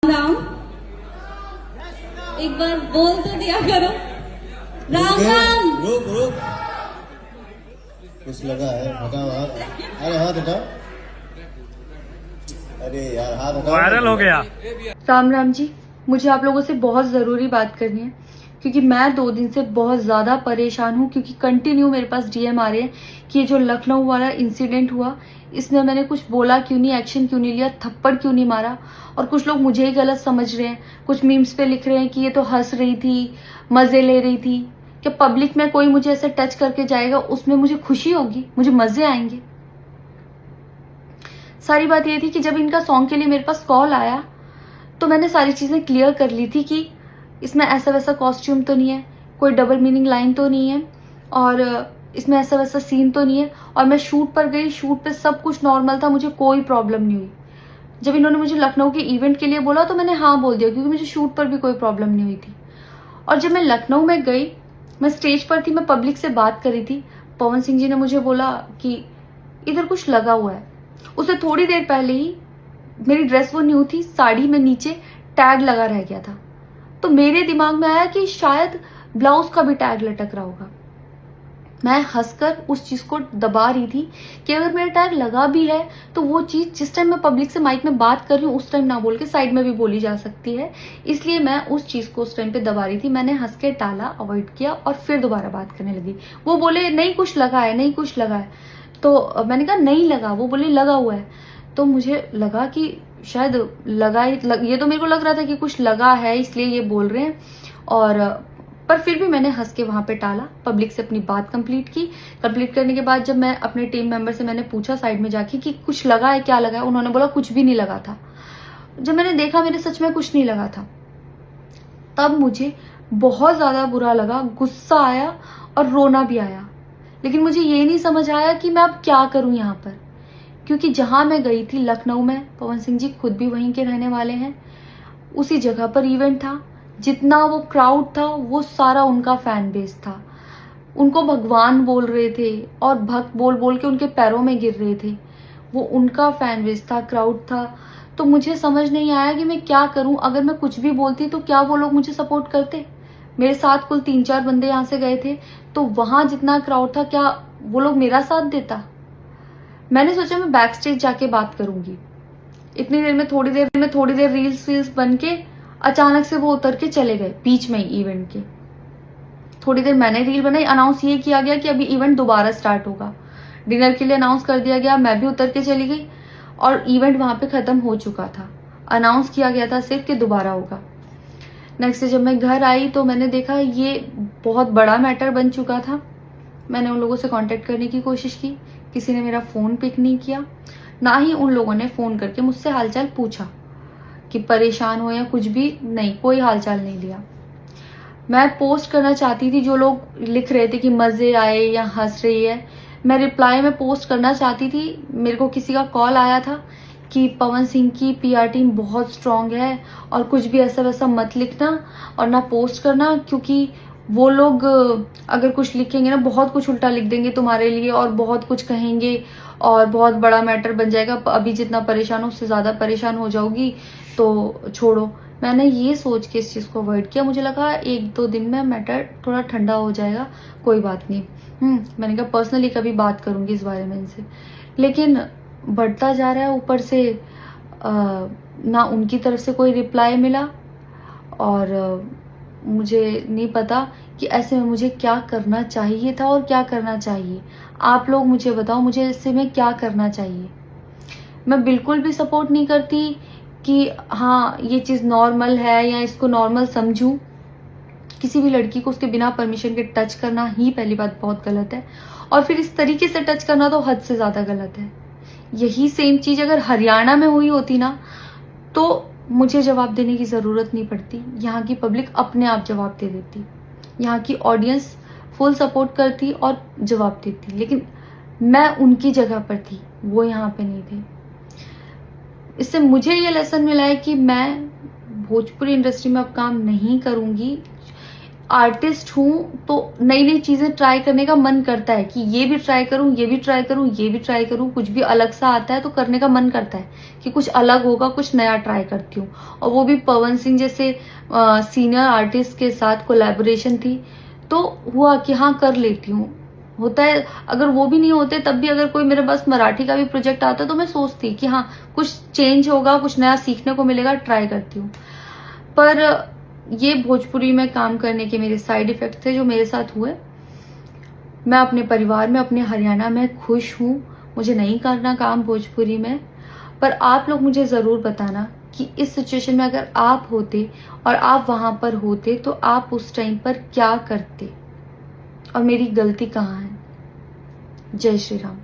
राम एक बार बोल तो दिया करो। राम राम। रुक रुक, कुछ लगा है, हटाओ हाथ। अरे हाथ हटाओ, अरे यार हाथ हटाओ। वायरल हो गया। राम राम जी, मुझे आप लोगों से बहुत ज़रूरी बात करनी है क्योंकि मैं 2 दिन से बहुत ज़्यादा परेशान हूँ क्योंकि कंटिन्यू मेरे पास डीएम आ रहे हैं कि ये जो लखनऊ वाला इंसिडेंट हुआ इसमें मैंने कुछ बोला क्यों नहीं, एक्शन क्यों नहीं लिया, थप्पड़ क्यों नहीं मारा। और कुछ लोग मुझे ही गलत समझ रहे हैं, कुछ मीम्स पे लिख रहे हैं कि ये तो हंस रही थी, मज़े ले रही थी। कि पब्लिक में कोई मुझे ऐसे टच करके जाएगा उसमें मुझे खुशी होगी, मुझे मज़े आएंगे। सारी बात ये थी कि जब इनका सॉन्ग के लिए मेरे पास कॉल आया तो मैंने सारी चीज़ें क्लियर कर ली थी कि इसमें ऐसा वैसा कॉस्ट्यूम तो नहीं है, कोई डबल मीनिंग लाइन तो नहीं है और इसमें ऐसा वैसा सीन तो नहीं है। और मैं शूट पर गई, शूट पे सब कुछ नॉर्मल था, मुझे कोई प्रॉब्लम नहीं हुई। जब इन्होंने मुझे लखनऊ के इवेंट के लिए बोला तो मैंने हाँ बोल दिया क्योंकि मुझे शूट पर भी कोई प्रॉब्लम नहीं हुई थी। और जब मैं लखनऊ में गई, मैं स्टेज पर थी, मैं पब्लिक से बात करी थी, पवन सिंह जी ने मुझे बोला कि इधर कुछ लगा हुआ है। उससे थोड़ी देर पहले ही मेरी ड्रेस वो न्यू थी, साड़ी में नीचे टैग लगा रह गया था। तो मेरे दिमाग में आया कि शायद ब्लाउज का भी टैग लटक रहा होगा। मैं हंसकर उस चीज को दबा रही थी कि अगर मेरा टैग लगा भी है तो वो चीज जिस टाइम मैं पब्लिक से माइक में बात कर रही हूँ उस टाइम ना बोल के साइड में भी बोली जा सकती है, इसलिए मैं उस चीज को उस टाइम पे दबा रही थी। मैंने हंस के टाला, अवॉइड किया और फिर दोबारा बात करने लगी। वो बोले नहीं कुछ लगा है, नहीं कुछ लगा है। तो मैंने कहा नहीं लगा, वो बोले लगा हुआ है। तो मुझे लगा कि शायद ये तो मेरे को लग रहा था कि कुछ लगा है इसलिए ये बोल रहे हैं। और पर फिर भी मैंने हंस के वहां पे टाला, पब्लिक से अपनी बात कंप्लीट की। कंप्लीट करने के बाद जब मैं अपने टीम मेंबर से मैंने पूछा साइड में जाके कि कुछ लगा है, क्या लगा है, उन्होंने बोला कुछ भी नहीं लगा था। जब मैंने देखा मेरे सच में कुछ नहीं लगा था, तब मुझे बहुत ज्यादा बुरा लगा, गुस्सा आया और रोना भी आया। लेकिन मुझे ये नहीं समझ आया कि मैं अब क्या करूं यहाँ पर, क्योंकि जहां मैं गई थी लखनऊ में, पवन सिंह जी खुद भी वहीं के रहने वाले हैं, उसी जगह पर इवेंट था। जितना वो क्राउड था वो सारा उनका फैन बेस था। उनको भगवान बोल रहे थे और भक्त बोल बोल के उनके पैरों में गिर रहे थे। वो उनका फैन बेस था, क्राउड था। तो मुझे समझ नहीं आया कि मैं क्या करूं। अगर मैं कुछ भी बोलती तो क्या वो लोग मुझे सपोर्ट करते। मेरे साथ कुल 3-4 बंदे यहाँ से गए थे, तो वहां जितना क्राउड था क्या वो लोग मेरा साथ देता। मैंने सोचा मैं बैक स्टेज जाके बात करूंगी। इतनी देर में थोड़ी देर रील्स बन के अचानक से वो उतर के चले गए बीच में ही इवेंट के। थोड़ी देर मैंने रील बनाई, अनाउंस ये किया गया कि अभी इवेंट दोबारा स्टार्ट होगा। डिनर के लिए अनाउंस कर दिया गया, मैं भी उतर के चली गई और इवेंट वहां पे खत्म हो चुका था। अनाउंस किया गया था सिर्फ कि दोबारा होगा। नेक्स्ट डे जब मैं घर आई तो मैंने देखा ये बहुत बड़ा मैटर बन चुका था। मैंने उन लोगों से कांटेक्ट करने की कोशिश की, किसी ने मेरा फोन पिक नहीं किया, ना ही उन लोगों ने फोन करके मुझसे हालचाल पूछा कि परेशान हो या कुछ भी, नहीं, कोई हालचाल नहीं लिया। मैं पोस्ट करना चाहती थी, जो लोग लिख रहे थे कि मजे आए या हंस रही है, मैं रिप्लाई में पोस्ट करना चाहती थी। मेरे को किसी का कॉल आया था कि पवन सिंह की पीआर टीम बहुत स्ट्रांग है और कुछ भी ऐसा वैसा मत लिखना और ना पोस्ट करना, क्योंकि वो लोग अगर कुछ लिखेंगे ना बहुत कुछ उल्टा लिख देंगे तुम्हारे लिए और बहुत कुछ कहेंगे और बहुत बड़ा मैटर बन जाएगा। अभी जितना परेशान हो उससे ज्यादा परेशान हो जाओगी, तो छोड़ो। मैंने ये सोच के इस चीज को अवॉइड किया। मुझे लगा 1-2 दिन में मैटर थोड़ा ठंडा हो जाएगा, कोई बात नहीं। मैंने कहा पर्सनली कभी बात करूंगी इस बारे में इनसे। लेकिन बढ़ता जा रहा है, ऊपर से ना उनकी तरफ से कोई रिप्लाई मिला और मुझे नहीं पता कि ऐसे में मुझे क्या करना चाहिए था और क्या करना चाहिए। आप लोग मुझे बताओ, मुझे ऐसे में क्या करना चाहिए। मैं बिल्कुल भी सपोर्ट नहीं करती कि हाँ ये चीज़ नॉर्मल है या इसको नॉर्मल समझूं। किसी भी लड़की को उसके बिना परमिशन के टच करना ही पहली बात बहुत गलत है, और फिर इस तरीके से टच करना तो हद से ज़्यादा गलत है। यही सेम चीज़ अगर हरियाणा में हुई होती ना तो मुझे जवाब देने की ज़रूरत नहीं पड़ती। यहाँ की पब्लिक अपने आप जवाब दे देती, यहाँ की ऑडियंस फुल सपोर्ट करती और जवाब देती। लेकिन मैं उनकी जगह पर थी, वो यहाँ पे नहीं थे। इससे मुझे ये लेसन मिला है कि मैं भोजपुरी इंडस्ट्री में अब काम नहीं करूँगी। आर्टिस्ट हूँ तो नई नई चीजें ट्राई करने का मन करता है कि ये भी ट्राई करूँ, ये भी ट्राई करूँ, ये भी ट्राई करूँ। कुछ भी अलग सा आता है तो करने का मन करता है कि कुछ अलग होगा, कुछ नया ट्राई करती हूँ। और वो भी पवन सिंह जैसे सीनियर आर्टिस्ट के साथ कोलैबोरेशन थी तो हुआ कि हाँ कर लेती हूँ। होता है, अगर वो भी नहीं होते तब भी अगर कोई मेरे पास मराठी का भी प्रोजेक्ट आता तो मैं सोचती कि हाँ कुछ चेंज होगा, कुछ नया सीखने को मिलेगा, ट्राई करती हूँ। पर ये भोजपुरी में काम करने के मेरे साइड इफेक्ट थे जो मेरे साथ हुए। मैं अपने परिवार में, अपने हरियाणा में खुश हूँ। मुझे नहीं करना काम भोजपुरी में। पर आप लोग मुझे ज़रूर बताना कि इस सिचुएशन में अगर आप होते और आप वहाँ पर होते तो आप उस टाइम पर क्या करते और मेरी गलती कहाँ है। जय श्री राम।